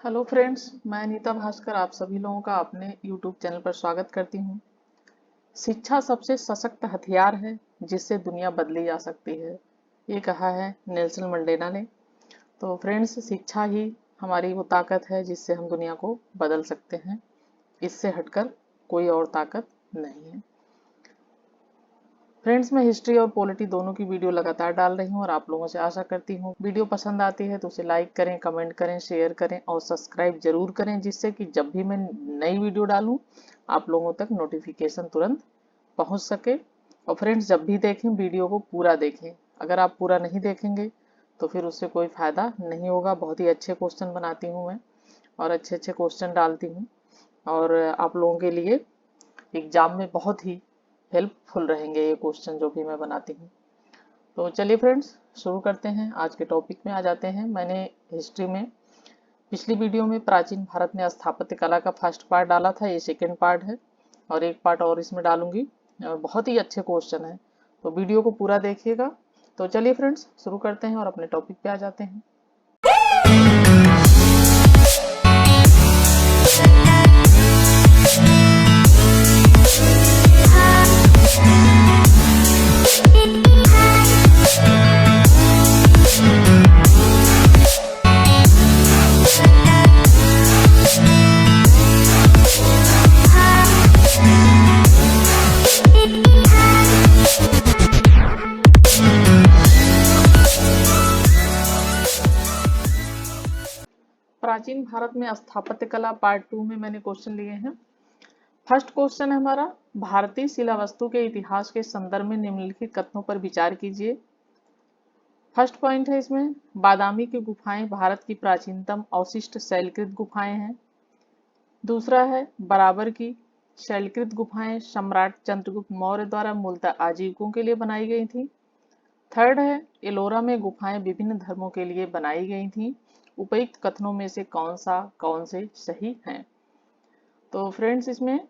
Hello friends, मैं नीता भास्कर आप सभी लोगों का अपने यूट्यूब चैनल पर स्वागत करती हूँ। शिक्षा सबसे सशक्त हथियार है जिससे दुनिया बदली जा सकती है, ये कहा है नेल्सन मंडेला ने। तो फ्रेंड्स, शिक्षा ही हमारी वो ताकत है जिससे हम दुनिया को बदल सकते हैं। इससे हटकर कोई और ताकत नहीं है। फ्रेंड्स, मैं हिस्ट्री और पॉलिटी दोनों की वीडियो लगातार डाल रही हूँ और आप लोगों से आशा करती हूँ वीडियो पसंद आती है तो उसे लाइक करें, कमेंट करें, शेयर करें और सब्सक्राइब जरूर करें, जिससे कि जब भी मैं नई वीडियो डालूं आप लोगों तक नोटिफिकेशन तुरंत पहुंच सके। और फ्रेंड्स, जब भी देखें वीडियो को पूरा देखें। अगर आप पूरा नहीं देखेंगे तो फिर उससे कोई फायदा नहीं होगा। बहुत ही अच्छे क्वेश्चन बनाती हूँ मैं और अच्छे अच्छे क्वेश्चन डालती हूँ और आप लोगों के लिए एग्जाम में बहुत ही हेल्पफुल रहेंगे ये क्वेश्चन जो भी मैं बनाती हूँ। तो चलिए फ्रेंड्स, शुरू करते हैं। आज के टॉपिक में आ जाते हैं। मैंने हिस्ट्री में पिछली वीडियो में प्राचीन भारत में स्थापत्य कला का फर्स्ट पार्ट डाला था, ये सेकेंड पार्ट है और एक पार्ट और इसमें डालूंगी। बहुत ही अच्छे क्वेश्चन है, तो वीडियो को पूरा देखिएगा। तो चलिए फ्रेंड्स, शुरू करते हैं और अपने टॉपिक पे आ जाते हैं। प्राचीन भारत में स्थापत्य कला पार्ट 2 में मैंने क्वेश्चन लिए हैं। फर्स्ट क्वेश्चन है हमारा, भारतीय शिलावस्तु के इतिहास के संदर्भ में निम्नलिखित कथनों पर विचार कीजिए। फर्स्ट पॉइंट है इसमें, बादामी की गुफाएं भारत की प्राचीनतम अवशिष्ट शैलकृत गुफाएं हैं। दूसरा है, बराबर की शैलकृत गुफाएं सम्राट चंद्रगुप्त मौर्य द्वारा मूलतः आजीविकों के लिए बनाई गई थी। थर्ड है, एलोरा में गुफाएं विभिन्न धर्मों के लिए बनाई गई थी। उपयुक्त कथनों में से कौन से सही हैं? तो फ्रेंड्स, इसमें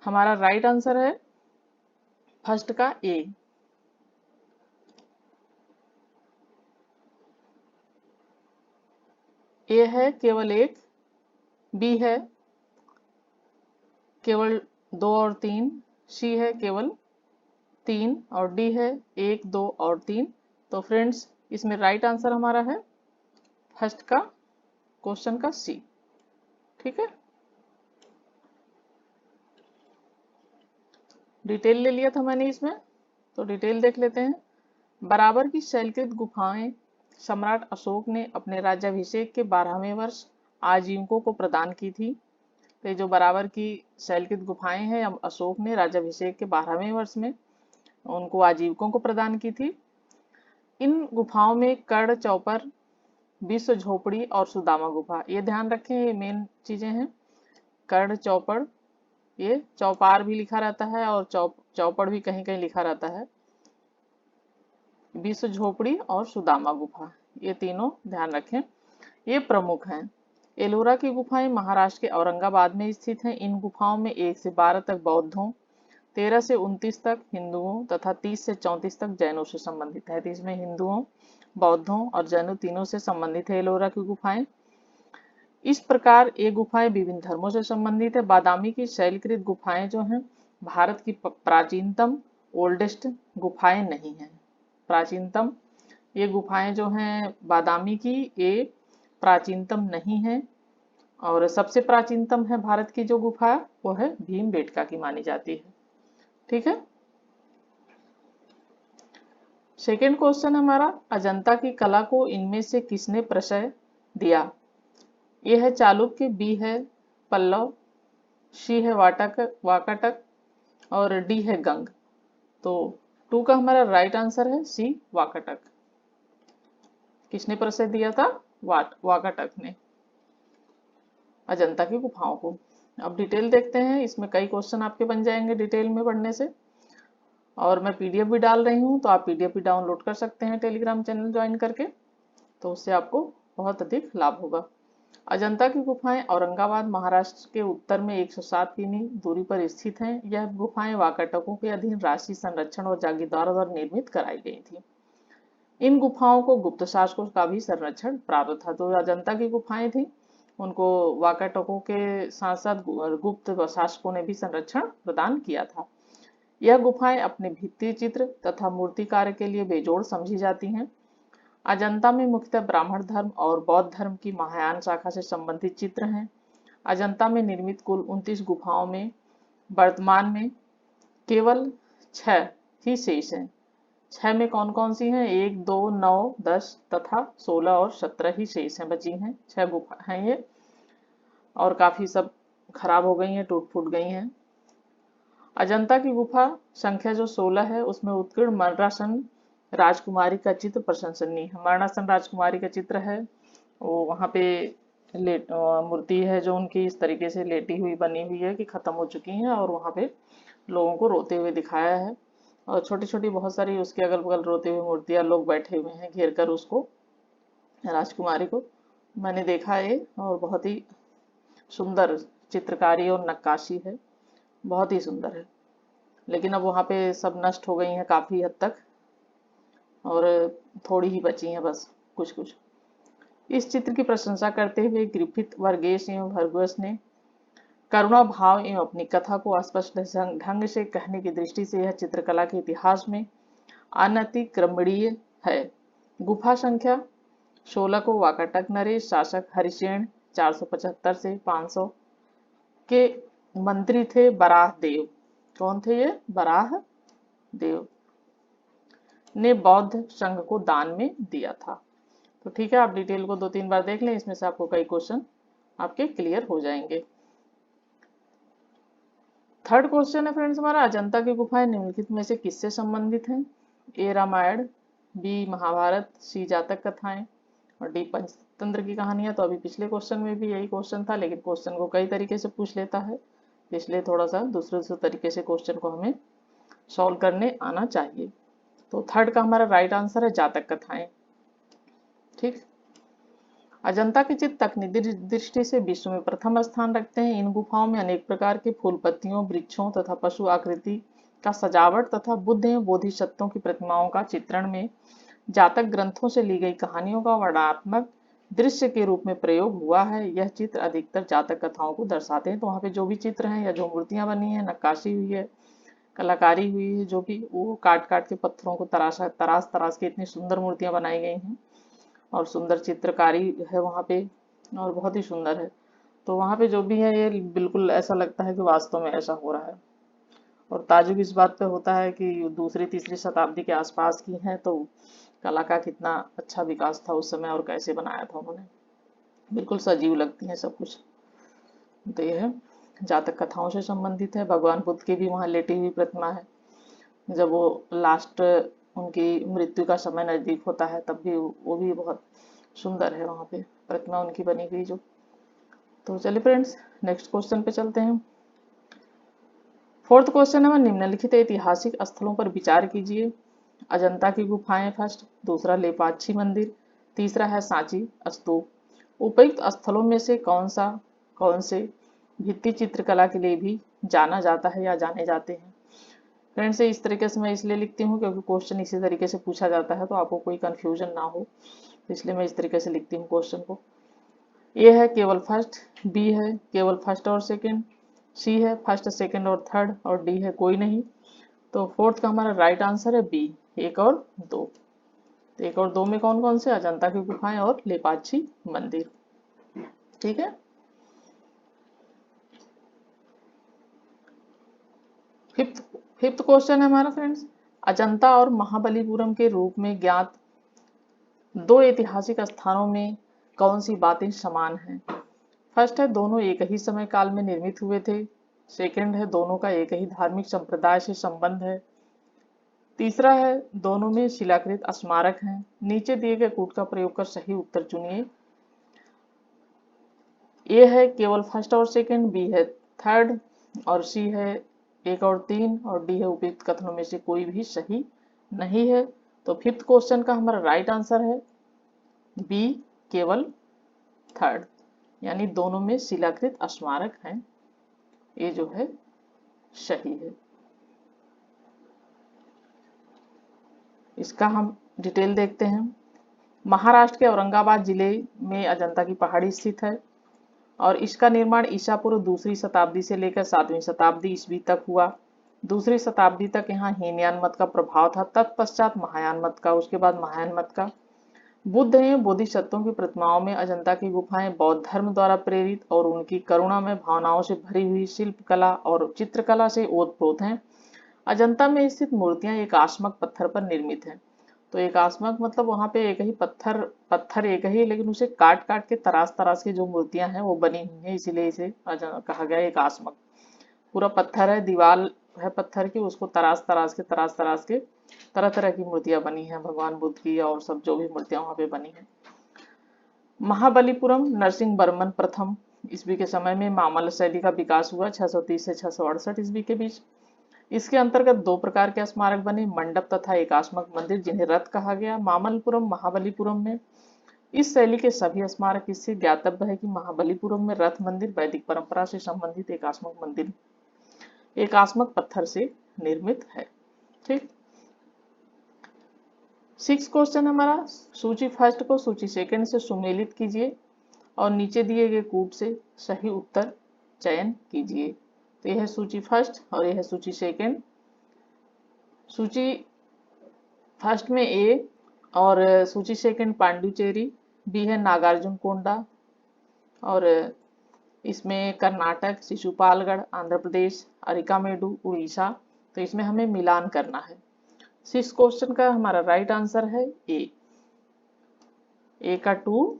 हमारा राइट आंसर है फर्स्ट का ए। ए है केवल एक, बी है केवल 2 और 3, सी है केवल 3 और डी है 1, 2 और 3। तो फ्रेंड्स, इसमें राइट आंसर हमारा है फर्स्ट का क्वेश्चन का सी। ठीक है, डिटेल ले लिया था मैंने इसमें, तो डिटेल देख लेते हैं। बराबर की शैलकृत गुफाएं सम्राट अशोक ने अपने राज्याभिषेक के 12वें वर्ष आजीविकों को प्रदान की थी। तो जो बराबर की शैलकृत गुफाएं हैं, अशोक ने राज्याभिषेक के 12वें वर्ष में उनको आजीविकों को प्रदान की थी। इन गुफाओं में कर्ण चौपर, विश्व झोपड़ी और सुदामा गुफा, ये ध्यान रखें, ये मेन चीजें हैं। कर्ण चौपड़, ये चौपार भी लिखा रहता है और चौपड़ भी कहीं कहीं लिखा रहता है। विश्व झोपड़ी और सुदामा गुफा, ये तीनों ध्यान रखें, ये प्रमुख हैं। एलोरा की गुफाएं महाराष्ट्र के औरंगाबाद में स्थित हैं। इन गुफाओं में 1 से 12 तक बौद्धों, 13 से 29 तक हिंदुओं तथा 30 से 34 तक जैनों से संबंधित है। तो इसमें हिंदुओं, बौद्धों और जैनों तीनों से संबंधित है एलोरा की गुफाएं। इस प्रकार ये गुफाएं विभिन्न धर्मों से संबंधित है। बादामी की शैलकृत गुफाएं जो हैं भारत की प्राचीनतम ओल्डेस्ट गुफाएं नहीं हैं। प्राचीनतम ये गुफाएं जो हैं बादामी की, ये प्राचीनतम नहीं है। और सबसे प्राचीनतम है भारत की जो गुफा वो है भीमबेटका की मानी जाती है। ठीक है, सेकेंड क्वेश्चन हमारा, अजंता की कला को इनमें से किसने प्रश्रय दिया? ये है चालुक्य, बी है पल्लव, सी है वाकाटक और डी है गंग। तो 2 का हमारा राइट आंसर है सी, वाकाटक। किसने प्रश्रय दिया था? वाकाटक ने अजंता की गुफाओं को। अब डिटेल देखते हैं, इसमें कई क्वेश्चन आपके बन जाएंगे डिटेल में पढ़ने से। और मैं पीडीएफ भी डाल रही हूँ, तो आप पीडीएफ भी डाउनलोड कर सकते हैं टेलीग्राम चैनल ज्वाइन करके, तो उससे आपको बहुत अधिक लाभ होगा। अजंता की गुफाएं औरंगाबाद महाराष्ट्र के उत्तर में 107 किमी दूरी पर स्थित हैं। यह गुफाएं वाकाटकों के अधीन राष्ट्रीय संरक्षण और जागीरदारों द्वारा निर्मित कराई गई थी। इन गुफाओं को गुप्त शासकों का भी संरक्षण प्राप्त था। तो अजंता की गुफाएं थी उनको वाकाटकों के साथ साथ गुप्त शासकों ने भी संरक्षण प्रदान किया था। यह गुफाएं अपने भित्ति चित्र तथा मूर्ति कार्य के लिए बेजोड़ समझी जाती हैं। अजंता में मुख्यतः ब्राह्मण धर्म और बौद्ध धर्म की महायान शाखा से संबंधित चित्र हैं। अजंता में निर्मित कुल 29 गुफाओं में वर्तमान में केवल 6 ही शेष हैं। 6 में कौन कौन सी हैं? 1, 2, 9, 10 तथा 16 और 17 ही शेष हैं, बची हैं। 6 गुफा हैं ये, और काफी सब खराब हो गई हैं, टूट फूट गई हैं। अजंता की गुफा संख्या जो 16 है उसमें उत्कीर्ण मरणासन राजकुमारी का चित्र प्रशंसनीय है। मरणासन राजकुमारी का चित्र है, वो वहां पे मूर्ति है जो उनकी इस तरीके से लेटी हुई बनी हुई है कि खत्म हो चुकी है, और वहां पे लोगों को रोते हुए दिखाया है, और छोटी छोटी बहुत सारी उसके अगल बगल रोते हुए मूर्तियां, लोग बैठे हुए हैं घेर कर उसको, राजकुमारी को। मैंने देखा है, और बहुत ही सुंदर चित्रकारी और नक्काशी है, बहुत ही सुंदर है। लेकिन अब वहां पे सब नष्ट हो गई हैं काफी हद तक, और थोड़ी ही बची हैं बस, कुछ कुछ। इस चित्र की प्रशंसा करते हुए ग्रिफिथ, वर्गेश एवं भर्गवस ने करुणा भाव एवं अपनी कथा को स्पष्ट ढंग से कहने की दृष्टि से यह चित्रकला के इतिहास में अनतिक्रमणीय है। गुफा संख्या 16 को वाकाटक नरेश शासक हरिसेन 475 से 500 के मंत्री थे बराह देव। कौन थे ये? बराह देव ने बौद्ध संघ को दान में दिया था। तो ठीक है, आप डिटेल को 2-3 बार देख लें, इसमें से आपको कई क्वेश्चन आपके क्लियर हो जाएंगे। थर्ड क्वेश्चन है फ्रेंड्स हमारा, अजंता की गुफाएं निम्नलिखित में से किससे संबंधित हैं? ए रामायण, बी महाभारत, सी जातक कथाएं, और डी पंचतंत्र की कहानियां। तो अभी पिछले क्वेश्चन में भी यही क्वेश्चन था, लेकिन क्वेश्चन को कई तरीके से पूछ लेता है, इसलिए थोड़ा सा दूसरे तरीके से क्वेश्चन को हमें सॉल्व करने आना चाहिए। तो थर्ड का हमारा राइट आंसर है जातक कथाएं। ठीक। अजंता के चित्र तकनीकी दृष्टि से विश्व में प्रथम स्थान रखते हैं। इन गुफाओं में अनेक प्रकार के फूल पत्तियों, वृक्षों तथा पशु आकृति का सजावट तथा बुद्ध एवं बोधिसत्वों की प्रतिमाओं का चित्रण में जातक ग्रंथों से ली गई कहानियों का वर्णनात्मक दृश्य के रूप में प्रयोग हुआ है। यह चित्र अधिकतर जातक कथाओं को दर्शाते हैं। तो वहाँ पे जो भी चित्र हैं या जो मूर्तियां बनी है, नक्काशी हुई है, कलाकारी हुई है, जो भी, वो काट काट के पत्थरों को तराश तराश के इतनी सुंदर मूर्तियां बनाई गई हैं, और सुंदर चित्रकारी है वहाँ पे, और बहुत ही सुंदर है। तो वहाँ पे जो भी है ये बिल्कुल ऐसा लगता है कि वास्तव में ऐसा हो रहा है। और ताजुब इस बात पे होता है कि दूसरी तीसरी शताब्दी के आसपास की है, तो कला का कितना अच्छा विकास था उस समय, और कैसे बनाया था उन्होंने, बिल्कुल सजीव लगती है सब कुछ। तो ये है, जातक कथाओं से संबंधित है। भगवान बुद्ध की भी वहाँ लेटी हुई प्रतिमा है, जब वो लास्ट उनकी मृत्यु का समय नजदीक होता है तब भी वो भी बहुत सुंदर है वहाँ पे प्रतिमा उनकी बनी हुई जो। तो चलिए फ्रेंड्स, नेक्स्ट क्वेश्चन पे चलते हैं। फोर्थ क्वेश्चन है, निम्नलिखित ऐतिहासिक स्थलों पर विचार कीजिए। अजंता की गुफाएं फर्स्ट, दूसरा लेपाक्षी मंदिर, तीसरा है सांची स्तूप। उपयुक्त स्थलों में से कौन से भित्ति चित्रकला के लिए भी जाना जाता है या जाने जाते हैं? फ्रेंड्स इस तरीके से मैं इसलिए लिखती हूँ क्योंकि क्वेश्चन इसी तरीके से पूछा जाता है, तो आपको कोई कंफ्यूजन ना हो, इसलिए मैं इस तरीके से लिखती हूँ क्वेश्चन को। ए है केवल फर्स्ट, बी है केवल फर्स्ट और सेकंड, सी है फर्स्ट सेकंड और थर्ड, और डी है कोई नहीं। तो फोर्थ का हमारा राइट आंसर है बी, 1 और 2। तो 1 और 2 में कौन कौन से? अजंता की गुफाएं और लेपाक्षी मंदिर। ठीक है। फिफ्थ क्वेश्चन है हमारा फ्रेंड्स, अजंता और महाबलीपुरम के रूप में ज्ञात 2 ऐतिहासिक स्थानों में कौन सी बातें समान हैं? फर्स्ट है दोनों एक ही समय काल में निर्मित हुए थे। सेकंड है दोनों का एक ही धार्मिक संप्रदाय से संबंध है। तीसरा है दोनों में शिलाकृत स्मारक हैं। नीचे दिए गए कूट का प्रयोग कर सही उत्तर चुनिए। ए है केवल फर्स्ट और सेकंड, बी है थर्ड, और सी है 1 और 3, और डी है उपयुक्त कथनों में से कोई भी सही नहीं है। तो फिफ्थ क्वेश्चन का हमारा राइट आंसर है बी, केवल थर्ड, यानी दोनों में शिलाकृत स्मारक हैं, ये जो है सही है। इसका हम डिटेल देखते हैं। महाराष्ट्र के औरंगाबाद जिले में अजंता की पहाड़ी स्थित है। और इसका निर्माण ईसा पूर्व 2री शताब्दी से लेकर 7वीं शताब्दी ईस्वी तक हुआ। 2री शताब्दी तक यहाँ हीनयान मत का प्रभाव था, तत्पश्चात महायान मत का, उसके बाद महायान मत का। बुद्ध एवं बोधिसत्वों की प्रतिमाओं में अजंता की गुफाएं बौद्ध धर्म द्वारा प्रेरित और उनकी करुणा में भावनाओं से भरी हुई शिल्पकला और चित्रकला से ओतप्रोत हैं। अजंता में स्थित मूर्तियां एकास्मक पत्थर पर निर्मित हैं। तो एकास्मक मतलब वहां पे एक ही पत्थर एक ही, लेकिन उसे काट काट के तराश तराश के जो मूर्तियां हैं वो बनी हुई हैं, इसीलिए इसे कहा गया एकास्मक। पूरा पत्थर है, दीवार है पत्थर की, उसको तराश तराश के तरह तरह की मूर्तियां बनी हैं, भगवान बुद्ध की और सब जो भी मूर्तियां वहां पे बनी हैं। महाबलीपुरम नरसिंह वर्मन प्रथम ईस्वी के समय में मामल्ल शैली का विकास हुआ 630 से 668 ईस्वी के बीच। इसके अंतर्गत दो प्रकार के स्मारक बने, मंडप तथा एकास्मक मंदिर जिन्हें रथ कहा गया। मामल्लपुरम महाबलीपुरम में इस शैली के सभी स्मारक, इससे ज्ञातव्य है कि महाबलीपुरम में रथ मंदिर वैदिक परंपरा से संबंधित एकास्मक मंदिर एकास्मक पत्थर से निर्मित है। ठीक, 6 क्वेश्चन हमारा, सूची फर्स्ट को सूची सेकंड से सुमेलित कीजिए और नीचे दिए गए कूट से सही उत्तर चयन कीजिए। तो यह है सूची फर्स्ट और यह है सूची सेकंड। सूची फर्स्ट में ए और सूची सेकंड पांडुचेरी, बी है नागार्जुन कोंडा और इसमें कर्नाटक, शिशुपालगढ़ आंध्र प्रदेश, अरिकामेडू उड़ीसा। तो इसमें हमें मिलान करना है। 6 क्वेश्चन का हमारा राइट आंसर है ए का 2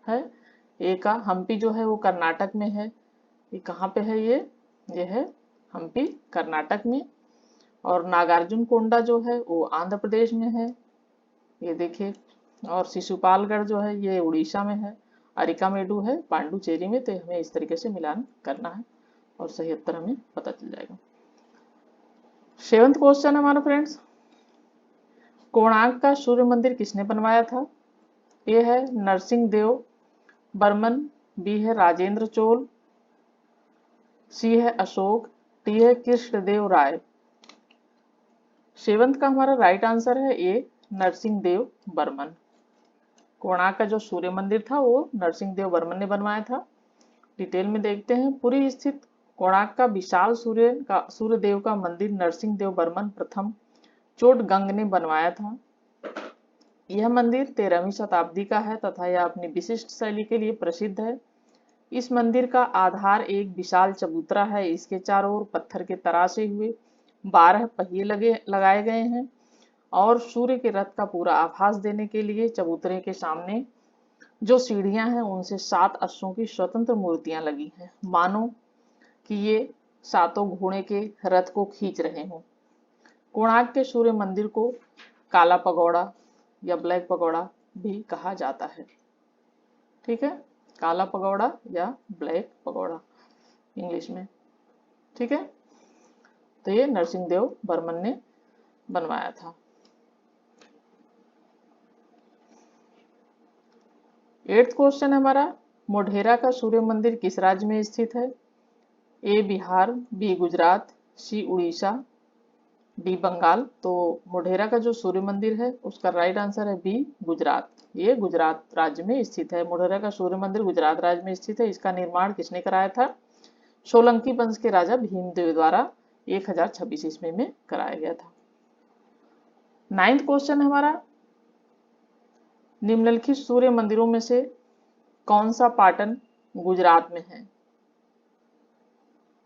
है। ए का हम्पी जो है वो कर्नाटक में है। ये कहाँ पे है? ये है हम्पी कर्नाटक में। और नागार्जुन कोंडा जो है वो आंध्र प्रदेश में है, ये देखिए। और शिशुपालगढ़ जो है ये उड़ीसा में है। अरिकामेडू है पांडुचेरी में। तो हमें इस तरीके से मिलान करना है और सही उत्तर हमें पता चल जाएगा। 7th क्वेश्चन हमारा फ्रेंड्स, कोणार्क का सूर्य मंदिर किसने बनवाया था? ए है नरसिंह देव बर्मन, बी है राजेंद्र चोल, सी है अशोक, डी है कृष्णदेव राय। 7th का हमारा राइट आंसर है ए नरसिंह देव बर्मन। कोणार्क का जो सूर्य मंदिर था वो नरसिंह देव बर्मन ने बनवाया था। डिटेल में देखते हैं। पुरी स्थित कोणार्क का विशाल सूर्य देव का मंदिर नरसिंह देव बर्मन प्रथम चोटगंग ने बनवाया था। यह मंदिर 13वीं शताब्दी का है तथा यह अपनी विशिष्ट शैली के लिए प्रसिद्ध है। इस मंदिर का आधार एक विशाल चबूतरा है। इसके चारों ओर पत्थर के तराशे हुए 12 पहिए लगाए गए हैं और सूर्य के रथ का पूरा आभास देने के लिए चबूतरे के सामने जो सीढ़ियां हैं उनसे 7 अश्वों की स्वतंत्र मूर्तियां लगी हैं, मानो कि ये 7 घोड़े के रथ को खींच रहे हों। कोणार्क के सूर्य मंदिर को काला पगोड़ा या ब्लैक पगोड़ा भी कहा जाता है। ठीक है, काला पगोड़ा या ब्लैक पगोड़ा इंग्लिश में। ठीक है, तो ये नरसिंह देव बर्मन ने बनवाया था। 8th क्वेश्चन हमारा, मोढेरा का सूर्य मंदिर किस राज्य में स्थित है? ए बिहार, बी गुजरात, सी उड़ीसा, डी बंगाल। तो मोढेरा का जो सूर्य मंदिर है उसका राइट आंसर है बी गुजरात। ये गुजरात राज्य में स्थित है। मोढेरा का सूर्य मंदिर गुजरात राज्य में स्थित है। इसका निर्माण किसने कराया था? सोलंकी वंश के राजा भीमदेव द्वारा 1026 ईस्वी में कराया गया था। 9th क्वेश्चन हमारा, निम्नलिखित सूर्य मंदिरों में से कौन सा पाटन गुजरात में है?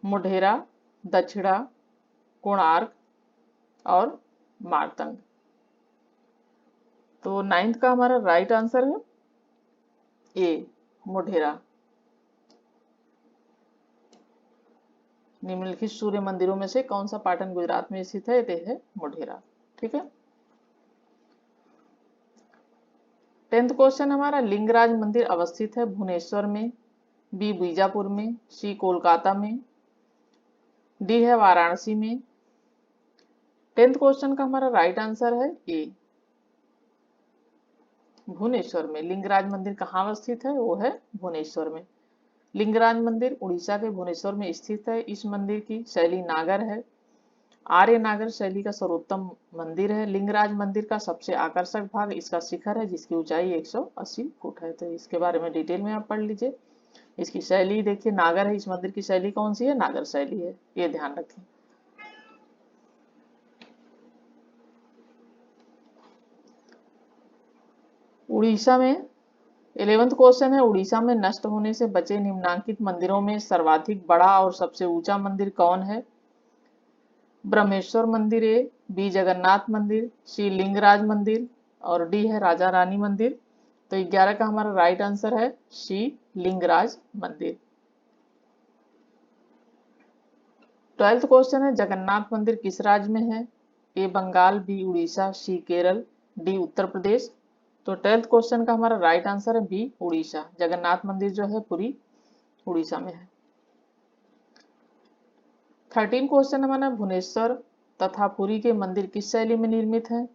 मोढेरा, दक्षिणा, कोणार्क और मारतंग। तो 9th का हमारा राइट आंसर है ए मोढेरा। निम्नलिखित सूर्य मंदिरों में से कौन सा पाटन गुजरात में स्थित है? ये है मोढेरा। ठीक है। 10th क्वेश्चन हमारा, लिंगराज मंदिर अवस्थित है भुवनेश्वर में, बी बीजापुर में, सी कोलकाता में, डी है वाराणसी में। 10th क्वेश्चन का हमारा राइट आंसर है ए भुवनेश्वर में। लिंगराज मंदिर कहाँ अवस्थित है? वो है भुवनेश्वर में। लिंगराज मंदिर उड़ीसा के भुवनेश्वर में स्थित है। इस मंदिर की शैली नागर है। आर्य नागर शैली का सर्वोत्तम मंदिर है। लिंगराज मंदिर का सबसे आकर्षक भाग इसका शिखर है जिसकी ऊंचाई 180 फुट है। तो इसके बारे में डिटेल में आप पढ़ लीजिए। इसकी शैली देखिए नागर है, इस मंदिर की शैली कौन सी है, नागर शैली है, ये ध्यान रखें। उड़ीसा में 11th क्वेश्चन है, उड़ीसा में नष्ट होने से बचे निम्नांकित मंदिरों में सर्वाधिक बड़ा और सबसे ऊंचा मंदिर कौन है? ब्रह्मेश्वर मंदिर है, बी जगन्नाथ मंदिर, सी लिंगराज मंदिर और डी है राजा रानी मंदिर। तो 11 का हमारा राइट आंसर है सी लिंगराज मंदिर। 12th क्वेश्चन है, जगन्नाथ मंदिर किस राज्य में है? ए बंगाल, बी उड़ीसा, सी केरल, डी उत्तर प्रदेश। तो 12th क्वेश्चन का हमारा राइट आंसर है बी उड़ीसा। जगन्नाथ मंदिर जो है पूरी उड़ीसा में है। 13 क्वेश्चन हमारा, भुवनेश्वर तथा पुरी के मंदिर किस शैली में निर्मित है?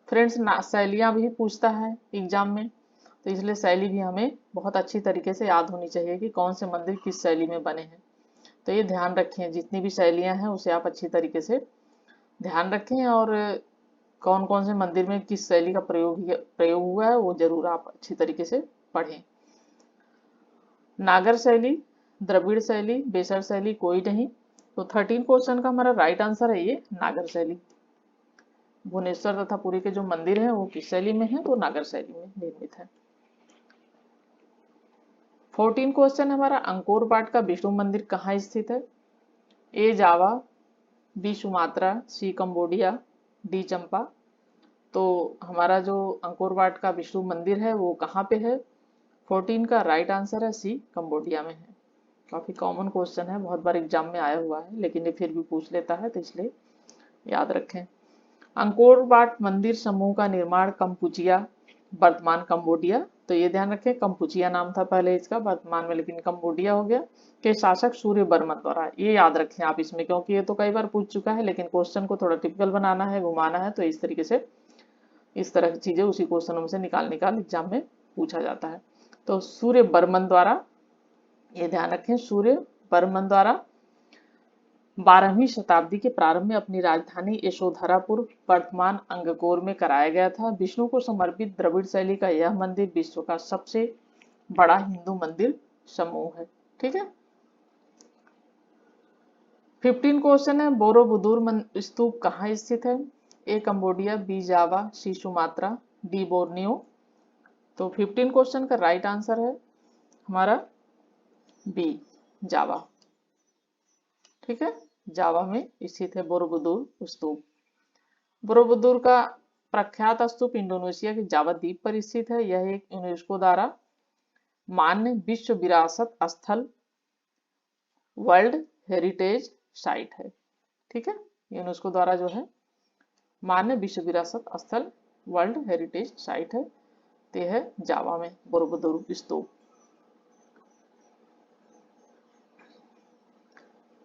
फ्रेंड्स शैलियां भी पूछता है एग्जाम में, तो इसलिए शैली भी हमें बहुत अच्छी तरीके से याद होनी चाहिए कि कौन से मंदिर किस शैली में बने हैं। तो ये ध्यान रखें, जितनी भी शैलियां हैं उसे आप अच्छी तरीके से ध्यान रखें, और कौन कौन से मंदिर में किस शैली का प्रयोग हुआ है वो जरूर आप अच्छी तरीके से पढ़ें। नागर शैली, द्रविड़ शैली, बेसर शैली कोई नहीं। तो 13 क्वेश्चन का हमारा राइट आंसर है ये नागर शैली। भुवनेश्वर तथा पुरी के जो मंदिर हैं वो किस शैली में है? तो नागर शैली में निर्मित है। 14 क्वेश्चन हमारा, अंकोर वाट का विष्णु मंदिर कहाँ स्थित है? ए जावा, बी सुमात्रा, सी कंबोडिया, डी चंपा। तो हमारा जो अंकोर वाट का विष्णु मंदिर है वो कहाँ पे है? 14 का राइट आंसर है सी कंबोडिया में है। काफी कॉमन क्वेश्चन है, बहुत बार एग्जाम में आया हुआ है, लेकिन ये फिर भी पूछ लेता है तो इसलिए याद रखें। अंकोर वाट मंदिर समूह का निर्माण कंपुचिया, वर्तमान कंबोडिया, तो ये ध्यान रखें कंपुचिया नाम था पहले इसका, वर्तमान में लेकिन कंबोडिया हो गया, के शासक सूर्य वर्मन द्वारा। ये याद रखें आप इसमें, क्योंकि ये तो कई बार पूछ चुका है, लेकिन क्वेश्चन को थोड़ा टिपिकल बनाना है, घुमाना है, तो इस तरीके से इस तरह की चीजें उसी क्वेश्चनों में से निकाल निकाल एग्जाम में पूछा जाता है। तो सूर्य वर्मन द्वारा, ये ध्यान रखें सूर्य वर्मन द्वारा 12वीं शताब्दी के प्रारंभ में अपनी राजधानी यशोधरापुर वर्तमान अंगकोर में कराया गया था। विष्णु को समर्पित द्रविड़ शैली का यह मंदिर विश्व का सबसे बड़ा हिंदू मंदिर समूह है। ठीक है। 15 क्वेश्चन है, बोरोबुदुर स्तूप कहाँ स्थित है? ए कंबोडिया, बी जावा, सी सुमात्रा, डी बोर्नियो। तो 15 क्वेश्चन का राइट आंसर है हमारा बी जावा। ठीक है, जावा में स्थित है बोरोबुदुर स्तूप। बोरोबुदुर का प्रख्यात स्तूप इंडोनेशिया के जावा द्वीप पर स्थित है। यह एक यूनेस्को द्वारा मान्य विश्व विरासत स्थल, वर्ल्ड हेरिटेज साइट है। ठीक है, यूनेस्को द्वारा जो है मान्य विश्व विरासत स्थल, वर्ल्ड हेरिटेज साइट है, तो है जावा में बोरोबुदुर स्तूप।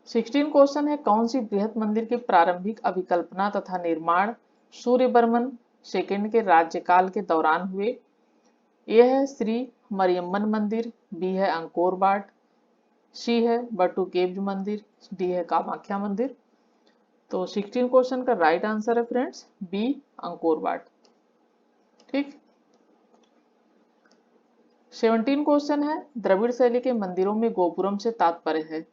16 क्वेश्चन है, कौन सी बृहत मंदिर की प्रारंभिक अभिकल्पना तथा निर्माण सूर्यवर्मन सेकंड के राज्यकाल के दौरान हुए? ए है श्री मरियम्मन मंदिर, बी है अंकोर वाट, सी है बटू केव मंदिर, डी है कामाख्या मंदिर। तो 16 क्वेश्चन का राइट आंसर है फ्रेंड्स बी अंकोर वाट। ठीक। 17 क्वेश्चन है, द्रविड़ शैली के मंदिरों में गोपुरम से तात्पर्य है?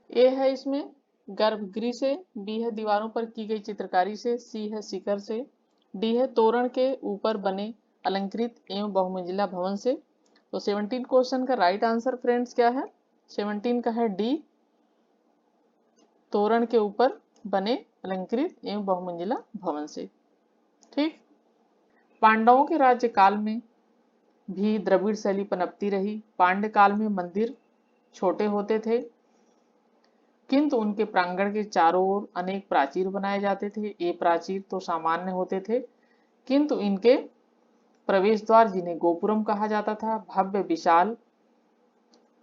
ए है इसमें गर्भगृह से, बी है दीवारों पर की गई चित्रकारी से, सी है शिखर से, डी है तोरण के ऊपर बने अलंकृत एवं बहुमंजिला भवन से। तो 17 क्वेश्चन का राइट आंसर फ्रेंड्स क्या है? 17 का है डी, तोरण के ऊपर बने अलंकृत एवं बहुमंजिला भवन से। ठीक। पांडवों के राज्यकाल में भी द्रविड़ शैली पनपती रही। पांड्य काल में मंदिर छोटे होते थे, किंतु उनके प्रांगण के चारों ओर अनेक प्राचीर बनाए जाते थे। ये प्राचीर तो सामान्य होते थे, किंतु इनके प्रवेश द्वार, जिन्हें गोपुरम कहा जाता था, भव्य, विशाल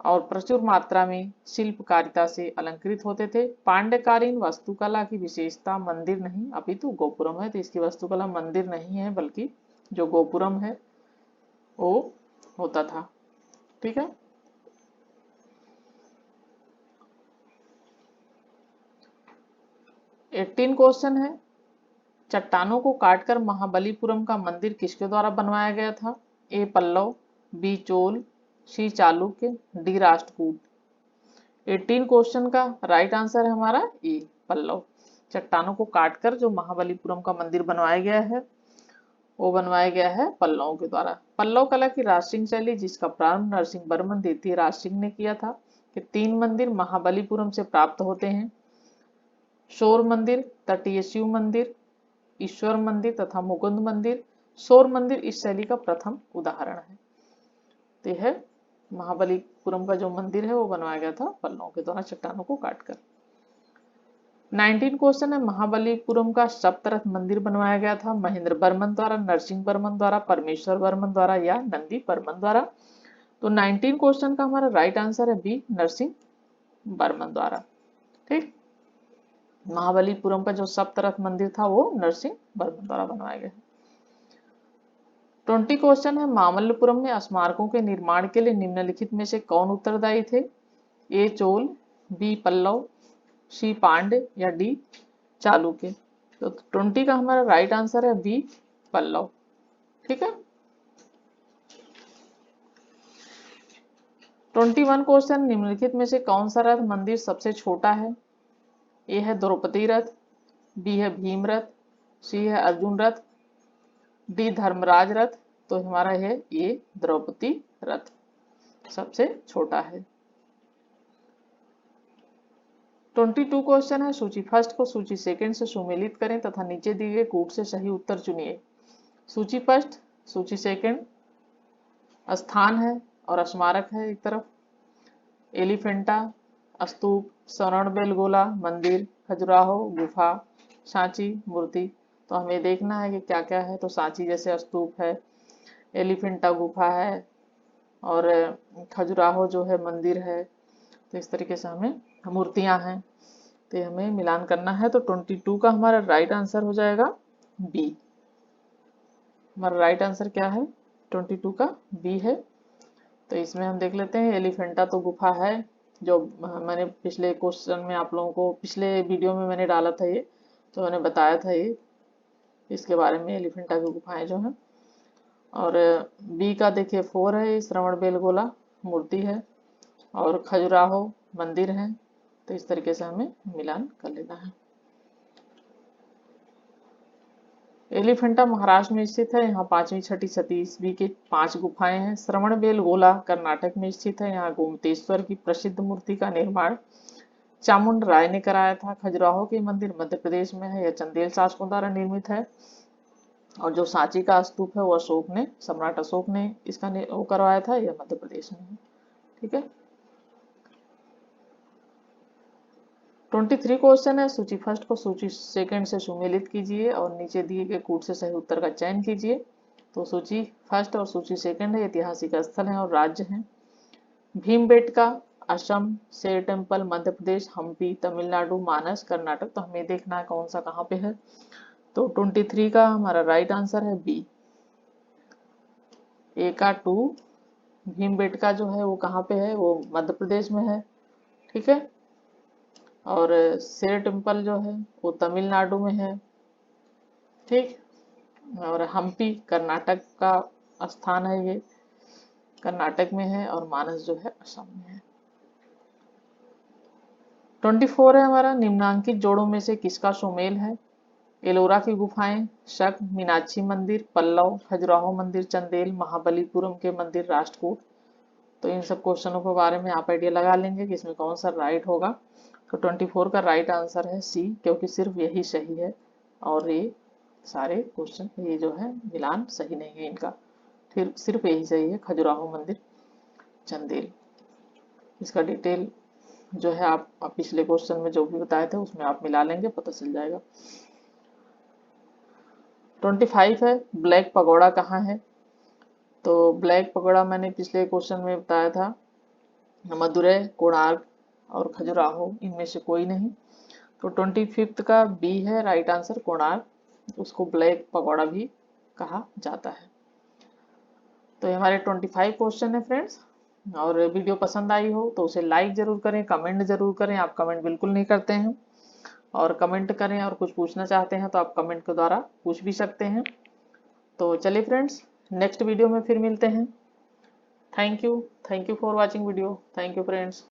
और प्रचुर मात्रा में शिल्पकारिता से अलंकृत होते थे। पांड्यकालीन वास्तुकला की विशेषता मंदिर नहीं अपितु गोपुरम है, तो इसकी वास्तुकला मंदिर नहीं है बल्कि जो गोपुरम है वो होता था। ठीक है। 18 क्वेश्चन है, चट्टानों को काटकर महाबलीपुरम का मंदिर किसके द्वारा बनवाया गया था? ए पल्लव, बी चोल, सी चालुक्य, डी राष्ट्रकूट। 18 क्वेश्चन का राइट आंसर है हमारा ए पल्लव। चट्टानों को काटकर जो महाबलीपुरम का मंदिर बनवाया गया है वो बनवाया गया है पल्लवों के द्वारा। पल्लव कला की राजसिंह शैली जिसका प्रारंभ नरसिंह वर्मन द्वितीय राजसिंह ने किया था कि 3 मंदिर महाबलीपुरम से प्राप्त होते हैं, शोर मंदिर, तटीय शिव मंदिर, ईश्वर मंदिर तथा मुकुंद मंदिर। शोर मंदिर इस शैली का प्रथम उदाहरण है। तो यह महाबलीपुरम का जो मंदिर है वो बनवाया गया था पल्लवों के द्वारा चट्टानों को काटकर। 19 क्वेश्चन है महाबलीपुरम का सप्तरथ मंदिर बनवाया गया था महेंद्र वर्मन द्वारा, नरसिंह वर्मन द्वारा, परमेश्वर वर्मन द्वारा या नंदी वर्मन द्वारा। तो 19 क्वेश्चन का हमारा राइट आंसर है बी नरसिंह वर्मन द्वारा। ठीक, महाबलीपुरम का जो सप्तरथ मंदिर था वो नरसिंह वर्मन द्वारा बनवाया गया। 20 क्वेश्चन है मामल्लपुरम में स्मारकों के निर्माण के लिए निम्नलिखित में से कौन उत्तरदायी थे? ए चोल, बी पल्लव, सी पांड्य या डी चालुक्य। तो 20 का हमारा राइट आंसर है बी पल्लव। ठीक है। 21 क्वेश्चन निम्नलिखित में से कौन सा रथ मंदिर सबसे छोटा है? ए है द्रौपदी रथ, बी है भीम रथ, सी है अर्जुन रथ, डी धर्मराज रथ। तो हमारा है ये द्रौपदी रथ सबसे छोटा है। 22 क्वेश्चन है सूची फर्स्ट को सूची सेकंड से सुमेलित करें तथा नीचे दिए गए कूट से सही उत्तर चुनिए। सूची फर्स्ट, सूची सेकंड स्थान है और स्मारक है एक तरफ, एलिफेंटा, स्तूप, श्रवणबेलगोला मंदिर, खजुराहो गुफा, सांची मूर्ति। तो हमें देखना है कि क्या क्या है। तो सांची जैसे स्तूप है, एलिफेंटा गुफा है और खजुराहो जो है मंदिर है। तो इस तरीके से हमें मूर्तियां हैं, तो हमें मिलान करना है। तो 22 का हमारा राइट आंसर हो जाएगा बी। हमारा राइट आंसर क्या है? 22 का बी है। तो इसमें हम देख लेते हैं एलिफेंटा तो गुफा है जो मैंने पिछले क्वेश्चन में आप लोगों को पिछले वीडियो में मैंने डाला था, ये तो मैंने बताया था ये इसके बारे में एलिफेंटा की गुफाएं जो हैं। और बी का देखिए 4 है, श्रवणबेलगोला मूर्ति है और खजुराहो मंदिर है। तो इस तरीके से हमें मिलान कर लेना है। एलिफेंटा महाराष्ट्र में स्थित है, यहाँ 5वीं 6ठी 37वीं के 5 गुफाएं हैं। श्रवणबेलगोला कर्नाटक में स्थित है, यहाँ गोमतेश्वर की प्रसिद्ध मूर्ति का निर्माण चामुंड राय ने कराया था। खजुराहो के मंदिर मध्य प्रदेश में है, यह चंदेल शासकों द्वारा निर्मित है। और जो सांची का स्तूप है वो अशोक ने, सम्राट अशोक ने इसका वो करवाया था, यह मध्य प्रदेश में है। ठीक है। 23 क्वेश्चन है सूची फर्स्ट को सूची सेकंड से सुमेलित कीजिए और नीचे दिए गए कूट से सही उत्तर का चयन कीजिए। तो सूची फर्स्ट और सूची सेकंड है ऐतिहासिक स्थल है और राज्य हैं। भीमबेटका असम, शेर टेम्पल मध्य प्रदेश, हम्पी तमिलनाडु, मानस कर्नाटक। तो हमें देखना है कौन सा कहाँ पे है। तो 23 का हमारा राइट आंसर है बी। ए का 2 भीमबेटका जो है वो कहाँ पे है, वो मध्य प्रदेश में है। ठीक है। और शेर टेम्पल जो है वो तमिलनाडु में है। ठीक। और हम्पी कर्नाटक का स्थान है, ये कर्नाटक में है और मानस जो है असम में है। 24 है हमारा निम्नांकित जोड़ों में से किसका सुमेल है? एलोरा की गुफाएं, शक, मीनाक्षी मंदिर, पल्लव, खजुराहो मंदिर चंदेल, महाबलीपुरम के मंदिर राष्ट्रकूट। तो इन सब क्वेश्चनों के बारे में आप आइडिया लगा लेंगे कि इसमें कौन सा राइट होगा। तो 24 का राइट आंसर है सी, क्योंकि सिर्फ यही सही है और ये सारे क्वेश्चन ये जो है मिलान सही नहीं है इनका, फिर सिर्फ यही सही है खजुराहो मंदिर चंदेल। इसका डिटेल जो है आप पिछले क्वेश्चन में जो भी बताए थे उसमें आप मिला लेंगे, पता चल जाएगा। 25 है ब्लैक पगोड़ा कहाँ है? तो ब्लैक पगोड़ा मैंने पिछले क्वेश्चन में बताया था मदुरै, कोणार्क और खजुराहो, इनमें से कोई नहीं। तो 25 का बी है राइट आंसर, कोणार्क, उसको ब्लैक पगोड़ा भी कहा जाता है। तो ये हमारे 25 क्वेश्चन है फ्रेंड्स। और वीडियो पसंद आई हो तो उसे लाइक जरूर करें, कमेंट जरूर करें। आप कमेंट बिल्कुल नहीं करते हैं, और कमेंट करें और कुछ पूछना चाहते हैं तो आप कमेंट के द्वारा पूछ भी सकते हैं। तो चलिए फ्रेंड्स, नेक्स्ट वीडियो में फिर मिलते हैं। Thank you for watching video. Thank you friends.